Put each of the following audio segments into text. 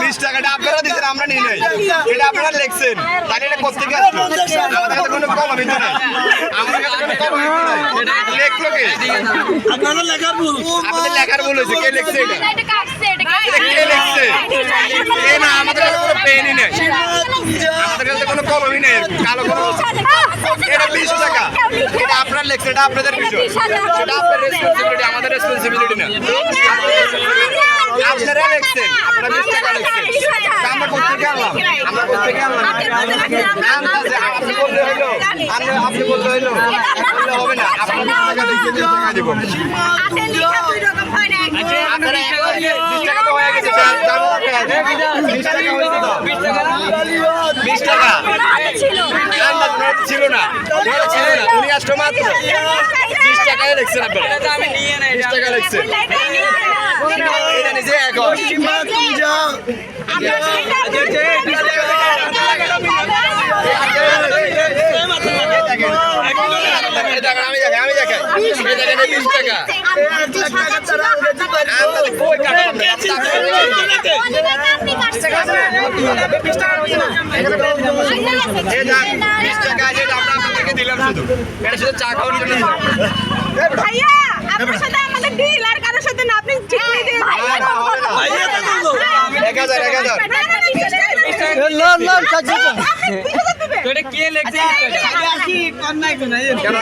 20 টাকাটা আপনারা দিচ্ছেন, আমরা নিয়ে নেই। এটা আপনারা লিখছেন, তাহলে এটা কোথেকে আসলো? আমাদের কাছে কোনো কম হইতো না, আমাদের কাছে কোনো কম হইতো না। লেখলো কে? আপনাদের লেখার ভুল হয়েছে। কে লিখছে এটা? কে লিখছে? এ না, আমাদের কাছে কোনো পেনই নেই, আমাদের কাছে কোনো কলমই নেই, কালো কোনো। এটা 20 টাকা, এটা আপনার লেখছে, এটা আপনাদের বিষয়, সেটা আপনার রেসপন্সিবিলিটি, আমাদের রেসপন্সিবিলিটি না। আপনারা লিখছেন, আপনারা 20 টাকা লিখছেন, আমরা কোথেকে আনলাম? আমরা কোথেকে আনলাম? আপনি বললে হইলো, আপনি বললে হইলো, বললে হবে না। আপনি 20 টাকা লিখছেন, 20 টাকা দিব। আপনারা 20 টাকা তো হয়ে গেছে, 20 টাকা হয়েছে তো, 20 টাকা ছিল না, উনি আসলো মাত্র 20 টাকায় লিখছেন আপনারা, 20 টাকা লিখছেন। এটা নিজে এখন আমি দেখাই 20 টাকা। দিলাম শুধু, এটা শুধু চা খাওয়ার জন্য। ভাইয়া আপনার সাথে আমাদের ডিল, আর কারোর সাথে না। আপনি ঠিক করে দিন ভাইয়া। 1000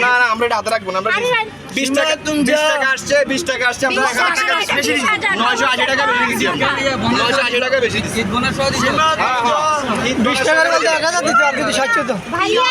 না, আমরা এটা হাতে রাখবো না। আমরা 20 টাকা আসছে, 20 টাকা আসছে, আমরা 980 টাকা বেশি দিচ্ছি, 980 টাকা বেশি দিচ্ছি। 20 টাকার মধ্যে 1000 দিতে আর কিন্তু 60 তো ভাইয়া